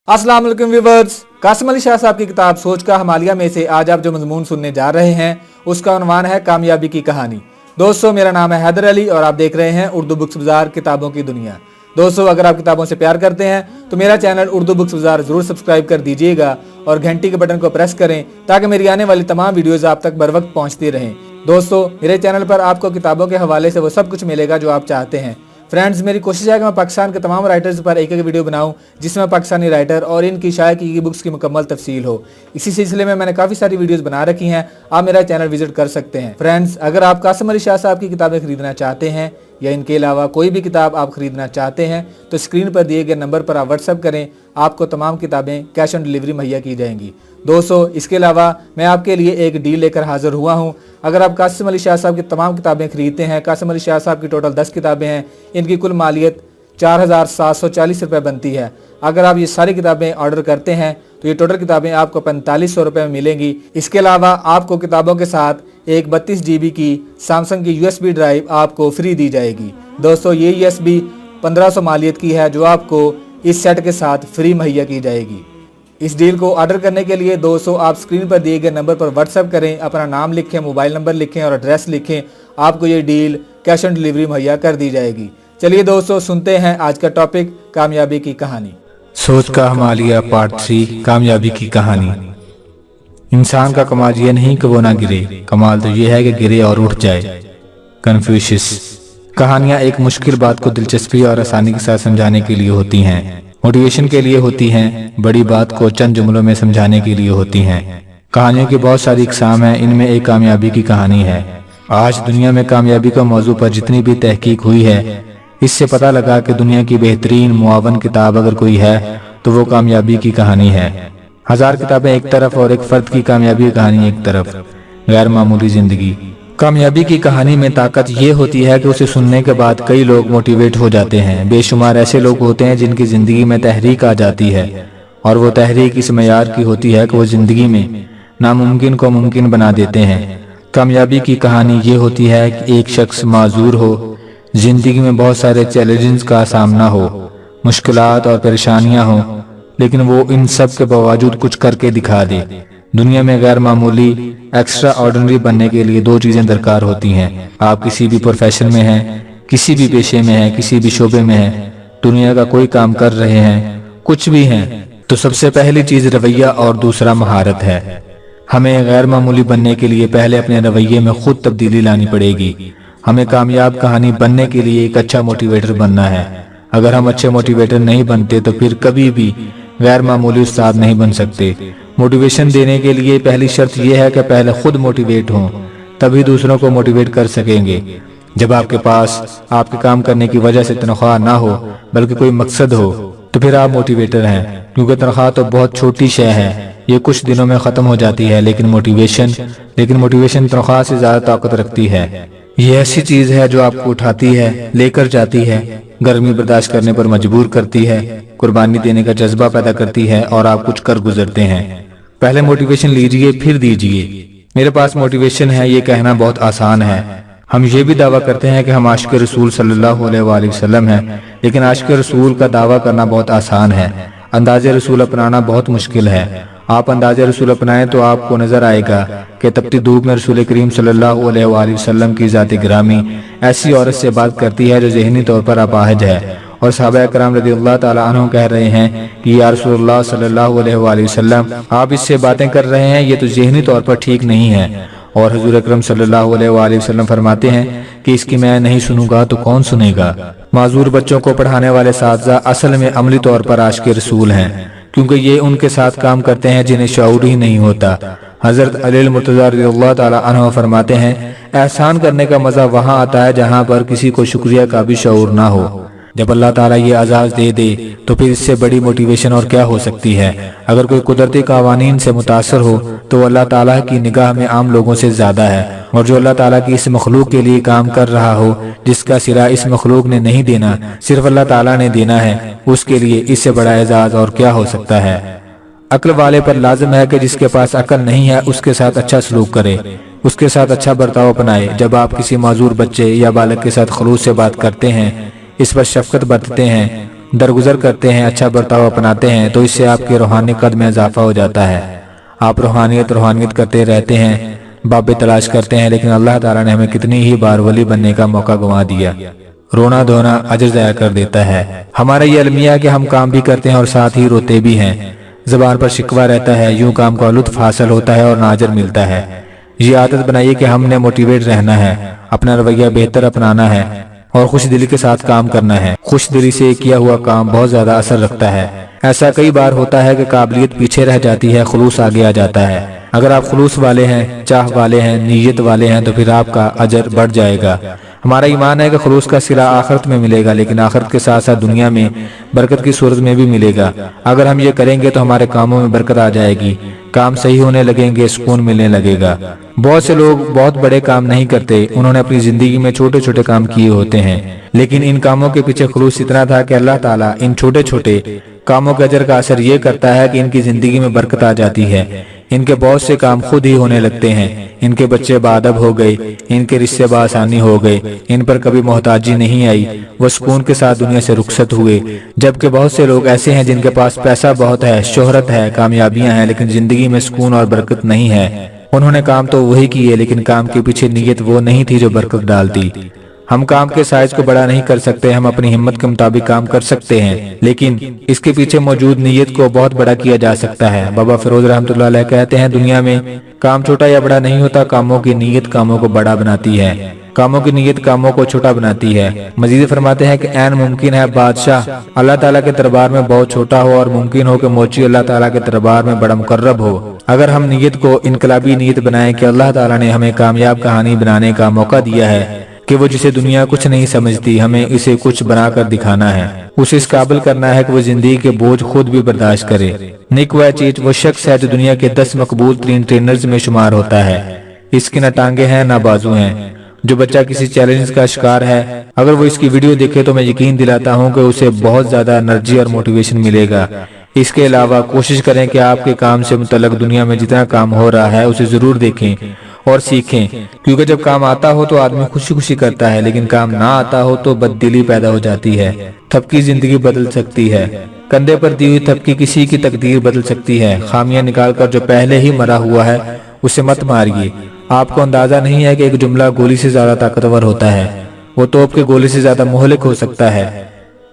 अस्सलाम वालेकुम व्यूअर्स। कासिम अली शाह साहब की किताब सोच का हिमालय में से आज आप जो मजमून सुनने जा रहे हैं उसका उन्वान है कामयाबी की कहानी। दोस्तों, मेरा नाम है हैदर अली और आप देख रहे हैं उर्दू बुक्स बाजार किताबों की दुनिया। दोस्तों, अगर आप किताबों से प्यार करते हैं तो मेरा चैनल उर्दू बुक्स बाजार जरूर सब्सक्राइब कर दीजिएगा और घंटी के बटन को प्रेस करें ताकि मेरी आने वाली तमाम वीडियोस आप तक बर वक्त पहुंचती रहें। दोस्तों, मेरे चैनल पर आपको किताबों के हवाले से वो सब कुछ मिलेगा जो आप चाहते हैं। फ्रेंड्स, मेरी कोशिश है कि मैं पाकिस्तान के तमाम राइटर्स पर एक एक वीडियो बनाऊं जिसमें पाकिस्तानी राइटर और इनकी शाये की बुक्स की मुकम्मल तफसील हो। इसी सिलसिले में मैंने काफ़ी सारी वीडियोस बना रखी हैं, आप मेरा चैनल विजिट कर सकते हैं। फ्रेंड्स, अगर आप कासिम अली शाह साहब की किताबें खरीदना चाहते हैं या इनके अलावा कोई भी किताब आप खरीदना चाहते हैं तो स्क्रीन पर दिए गए नंबर पर आप व्हाट्सअप करें, आपको तमाम किताबें कैश ऑन डिलीवरी मुहैया की जाएंगी। दोस्तों, इसके अलावा मैं आपके लिए एक डील लेकर हाजिर हुआ हूं। अगर आप कासिम अली शाह साहब की तमाम किताबें खरीदते हैं, कासिम अली शाह साहब की टोटल 10 किताबें हैं, इनकी कुल मालियत 4740 रुपये बनती है। अगर आप ये सारी किताबें ऑर्डर करते हैं तो ये टोटल किताबें आपको 4500 रुपये में मिलेंगी। इसके अलावा आपको किताबों के साथ एक 32 GB की सैमसंग की USB ड्राइव आपको फ्री दी जाएगी। दोस्तों, ये USB 1500 मालियत की है जो आपको इस सेट के साथ फ्री मुहैया की जाएगी। इस डील को ऑर्डर करने के लिए दोस्तों आप स्क्रीन पर दिए गए नंबर पर व्हाट्सएप करें, अपना नाम लिखें, मोबाइल नंबर लिखें और एड्रेस लिखें, आपको ये डील कैश ऑन डिलीवरी मुहैया कर दी जाएगी। चलिए दोस्तों, सुनते हैं आज का टॉपिक कामयाबी की कहानी। सोच का हिमालय पार्ट 3 कामयाबी की कहानी। इंसान का कमाल ये नहीं कि वो ना गिरे, कमाल तो ये है कि गिरे और उठ जाए। कन्फ्यूशियस। कहानियां एक मुश्किल बात को दिलचस्पी और आसानी के साथ समझाने के लिए होती हैं, मोटिवेशन के लिए होती हैं, बड़ी बात को चंद जुमलों में समझाने के लिए होती हैं। कहानियों की बहुत सारी इकसाम हैं, इनमें एक कामयाबी की कहानी है। आज दुनिया में कामयाबी का मौजू पर जितनी भी तहकीक हुई है, इससे पता लगा कि दुनिया की बेहतरीन मुआवन किताब अगर कोई है तो वो कामयाबी की कहानी है। 1000 किताबें एक तरफ और एक फर्द की कामयाबी की कहानी एक तरफ। गैर मामूली जिंदगी। कामयाबी की कहानी में ताकत ये होती है कि उसे सुनने के बाद कई लोग मोटिवेट हो जाते हैं। बेशुमार ऐसे लोग होते हैं जिनकी जिंदगी में तहरीक आ जाती है और वो तहरीक इस मयार की होती है कि वो जिंदगी में नामुमकिन को मुमकिन बना देते हैं। कामयाबी की कहानी ये होती है कि एक शख्स माजूर हो, जिंदगी में बहुत सारे चैलेंजेस का सामना हो, मुश्किलात और परेशानियां हो, लेकिन वो इन सब के बावजूद कुछ करके दिखा दे। दुनिया में गैर मामूली एक्स्ट्रा ऑर्डिनरी बनने के लिए 2 चीजें दरकार होती हैं। आप किसी भी प्रोफेशन में हैं, किसी भी पेशे में हैं, किसी भी शोबे में हैं, दुनिया का कोई काम कर रहे हैं, कुछ भी हैं, तो सबसे पहली चीज रवैया और दूसरा महारत है। हमें गैर मामूली बनने के लिए पहले अपने रवैये में खुद तब्दीली लानी पड़ेगी। हमें कामयाब कहानी बनने के लिए एक अच्छा मोटिवेटर बनना है। अगर हम अच्छे मोटिवेटर नहीं बनते तो फिर कभी भी गैर मामूली उस्ताद नहीं बन सकते। मोटिवेशन देने के लिए पहली शर्त यह है कि पहले खुद मोटिवेट हों, तभी दूसरों को मोटिवेट कर सकेंगे। जब आपके पास आपके काम करने की वजह से तनख्वाह ना हो बल्कि कोई मकसद हो तो फिर आप मोटिवेटर हैं, क्योंकि तनख्वाह तो बहुत छोटी शय है, ये कुछ दिनों में खत्म हो जाती है, लेकिन मोटिवेशन तनख्वाह से ज्यादा ताकत रखती है। ये ऐसी चीज है जो आपको उठाती है, लेकर जाती है, गर्मी बर्दाश्त करने पर मजबूर करती है, कुर्बानी देने का जज्बा पैदा करती है और आप कुछ कर गुजरते हैं। पहले मोटिवेशन लीजिए फिर दीजिए। मेरे पास मोटिवेशन है ये कहना बहुत आसान है। हम ये भी दावा करते हैं कि हम आशिक रसूल सल्लल्लाहु अलैहि वसल्लम हैं, लेकिन आशिक रसूल का दावा करना बहुत आसान है, अंदाज़े रसूल अपनाना बहुत मुश्किल है। आप अंदाज़े रसूल अपनाएं तो आपको नजर आएगा कि तपती धूप में रसूल करीम सल्लल्लाहु अलैहि वसल्लम की ज़ात गिरामी ऐसी औरत से बात करती है जो ज़हनी तौर पर अपाहिज है, और सहाबा कराम रज़ियल्लाहु ताला अन्हुम कह रहे हैं कि या रसूलुल्लाह सल्लल्लाहु अलैहि वसल्लम, आप इससे बातें कर रहे हैं, ये तो ज़हनी तौर पर ठीक नहीं है। और हुज़ूर अकरम सल्लल्लाहु अलैहि वसल्लम फरमाते हैं कि इसकी मैं नहीं सुनूंगा तो कौन सुनेगा। माजूर बच्चों को पढ़ाने वाले साथी असल में अमली तौर पर आशिक रसूल हैं, क्योंकि ये उनके साथ काम करते हैं जिन्हें शऊर ही नहीं होता। हजरत अली मुर्तज़ा रज़ियल्लाहु ताला अन्हु फरमाते हैं, एहसान करने का मजा वहाँ आता है जहाँ पर किसी को शुक्रिया का भी शऊर ना हो। जब अल्लाह ताला ये आजाद दे दे तो फिर इससे बड़ी मोटिवेशन और क्या हो सकती है। अगर कोई कुदरती कवानीन से मुतासर हो तो अल्लाह ताला की निगाह में आम लोगों से ज्यादा है, और जो अल्लाह ताला की इस मखलूक के लिए काम कर रहा हो जिसका सिरा इस मखलूक ने नहीं देना, सिर्फ अल्लाह ताला ने देना है, उसके लिए इससे बड़ा एजाज और क्या हो सकता है। अक्ल वाले पर लाजिम है कि जिसके पास अक्ल नहीं है उसके साथ अच्छा सलूक करे, उसके साथ अच्छा बर्ताव अपनाए। जब आप किसी माजूर बच्चे या बालक के साथ खलूस से बात करते हैं, इस पर शफकत बरतते हैं, درگزر کرتے ہیں، اچھا برتاؤ اپناتے ہیں تو اس سے آپ کے روحانی قد میں اضافہ ہو جاتا ہے۔ آپ روحانیت کرتے رہتے ہیں، بابیں تلاش کرتے ہیں، لیکن اللہ تعالیٰ نے ہمیں کتنی ہی بار ولی بننے کا موقع گنوا دیا۔ رونا دھونا اجر ضائع کر دیتا ہے۔ ہمارا یہ المیہ ہے کہ ہم کام بھی کرتے ہیں اور ساتھ ہی روتے بھی ہیں۔ زبان پر شکوہ رہتا ہے، یوں کام کا لطف حاصل ہوتا ہے اور نہ اجر ملتا ہے۔ یہ عادت بنائیے کہ ہم نے موٹیویٹ رہنا ہے، اپنا رویہ بہتر اپنانا ہے اور خوش دلی کے ساتھ کام کرنا ہے۔ خوش دلی سے کیا ہوا کام بہت زیادہ اثر رکھتا ہے۔ ایسا کئی بار ہوتا ہے کہ قابلیت پیچھے رہ جاتی ہے، خلوص آگے آ جاتا ہے۔ اگر آپ خلوص والے ہیں، چاہ والے ہیں، نیت والے ہیں تو پھر آپ کا اجر بڑھ جائے گا۔ ہمارا ایمان ہے کہ خلوص کا صلہ آخرت میں ملے گا، لیکن آخرت کے ساتھ ساتھ دنیا میں برکت کی صورت میں بھی ملے گا۔ اگر ہم یہ کریں گے تو ہمارے کاموں میں برکت آ جائے گی، کام صحیح ہونے لگیں گے، سکون ملنے لگے گا۔ بہت سے لوگ بہت بڑے کام نہیں کرتے، انہوں نے اپنی زندگی میں چھوٹے چھوٹے کام کیے ہوتے ہیں، لیکن ان کاموں کے پیچھے خلوص اتنا تھا کہ اللہ تعالیٰ ان چھوٹے چھوٹے کاموں کے اجر کا اثر یہ کرتا ہے کہ ان کی زندگی میں برکت آ جاتی ہے۔ ان کے بہت سے کام خود ہی ہونے لگتے ہیں، ان کے بچے باادب ہو گئے، ان کے رشتے بآسانی ہو گئے، ان پر کبھی محتاجی نہیں آئی، وہ سکون کے ساتھ دنیا سے رخصت ہوئے۔ جبکہ بہت سے لوگ ایسے ہیں جن کے پاس پیسہ بہت ہے، شہرت ہے، کامیابیاں ہیں، لیکن زندگی میں سکون اور برکت نہیں ہے۔ انہوں نے کام تو وہی کیے، لیکن کام کے پیچھے نیت وہ نہیں تھی جو برکت ڈالتی۔ ہم کام کے سائز کو بڑا نہیں کر سکتے، ہم اپنی ہمت کے مطابق کام کر سکتے ہیں، لیکن اس کے پیچھے موجود نیت کو بہت بڑا کیا جا سکتا ہے۔ بابا فیروز رحمۃ اللہ علیہ کہتے ہیں، دنیا میں کام چھوٹا یا بڑا نہیں ہوتا، کاموں کی نیت کاموں کو بڑا بناتی ہے، کاموں کی نیت کاموں کو چھوٹا بناتی ہے۔ مزید فرماتے ہیں کہ عین ممکن ہے بادشاہ اللہ تعالیٰ کے دربار میں بہت چھوٹا ہو، اور ممکن ہو کہ موچی اللہ تعالیٰ کے دربار میں بڑا مقرب ہو۔ اگر ہم نیت کو انقلابی نیت بنائیں کہ اللہ تعالیٰ نے ہمیں کامیاب کہانی بنانے کا موقع دیا ہے کہ وہ جسے دنیا کچھ نہیں سمجھتی، ہمیں اسے کچھ بنا کر دکھانا ہے، اسے اس قابل کرنا ہے کہ وہ زندگی کے بوجھ خود بھی برداشت کرے۔ نک ویچیٹ وہ شخص ہے جو دنیا کے 10 مقبول ترین ٹرینرز میں شمار ہوتا ہے۔ اس کی نہ ٹانگیں ہیں نہ بازو ہیں۔ جو بچہ کسی چیلنج کا شکار ہے، اگر وہ اس کی ویڈیو دیکھے تو میں یقین دلاتا ہوں کہ اسے بہت زیادہ انرجی اور موٹیویشن ملے گا۔ اس کے علاوہ کوشش کریں کہ آپ کے کام سے متعلق دنیا میں جتنا کام ہو رہا ہے اسے ضرور دیکھیں اور سیکھیں، کیونکہ جب کام آتا ہو تو آدمی خوشی خوشی کرتا ہے، لیکن کام نہ آتا ہو تو بددلی پیدا ہو جاتی ہے۔ تھپکی زندگی بدل سکتی ہے، کندھے پر دی ہوئی تھپکی کسی کی تقدیر بدل سکتی ہے۔ خامیاں نکال کر جو پہلے ہی مرا ہوا ہے اسے مت ماریے۔ آپ کو اندازہ نہیں ہے کہ ایک جملہ گولی سے زیادہ طاقتور ہوتا ہے، وہ توپ کے گولی سے زیادہ مہلک ہو سکتا ہے۔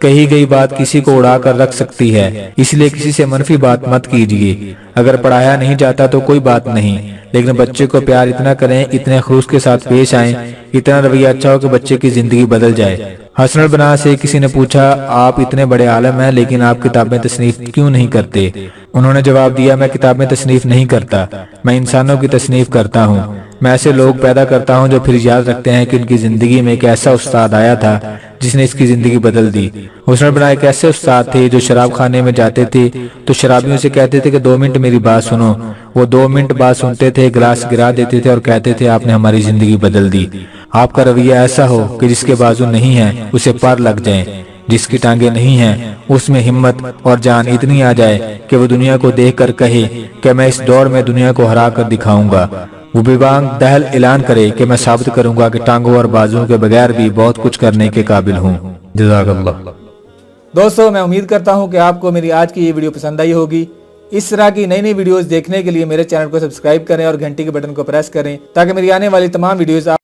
کہی گئی بات کسی کو اڑا کر رکھ سکتی ہے، اس لیے کسی سے منفی بات مت کیجیے۔ اگر پڑھایا نہیں جاتا تو کوئی بات نہیں، لیکن بچے کو پیار اتنا کریں، اتنے خلوص کے ساتھ پیش آئیں، اتنا رویہ اچھا ہو کہ بچے کی زندگی بدل جائے۔ حسن البنا سے کسی نے پوچھا، آپ اتنے بڑے عالم ہیں لیکن آپ کتابیں تصنیف کیوں نہیں کرتے؟ انہوں نے جواب دیا، میں کتابیں تصنیف نہیں کرتا، میں انسانوں کی تصنیف کرتا ہوں۔ میں ایسے لوگ پیدا کرتا ہوں جو پھر یاد رکھتے ہیں کہ ان کی زندگی میں ایک ایسا استاد آیا تھا جس نے اس کی زندگی بدل دی۔ حسن البنا ایک ایسے استاد تھے جو شراب خانے میں جاتے تھے تو شرابیوں سے کہتے تھے کہ 2 منٹ میری بات سنو۔ وہ 2 منٹ بات سنتے تھے، گلاس گرا دیتے تھے اور کہتے تھے، آپ نے ہماری زندگی بدل دی۔ آپ کا رویہ ایسا ہو کہ جس کے بازو نہیں ہیں اسے پر لگ جائیں، جس کی ٹانگیں نہیں ہیں اس میں ہمت اور جان اتنی آ جائے کہ وہ دنیا کو دیکھ کر کہے کہ میں اس دور میں دنیا کو ہرا کر دکھاؤں گا۔ وہ بے بانگ دہل اعلان کرے کہ میں ثابت کروں گا کہ ٹانگوں اور بازوؤں کے بغیر بھی بہت کچھ کرنے کے قابل ہوں۔ جزاک اللہ۔ دوستو میں امید کرتا ہوں کہ آپ کو میری آج کی یہ ویڈیو پسند آئی ہوگی۔ اس طرح کی نئی نئی ویڈیوز دیکھنے کے لیے میرے چینل کو سبسکرائب کریں اور گھنٹی کے بٹن کو پریس کریں تاکہ میری آنے والی تمام ویڈیوز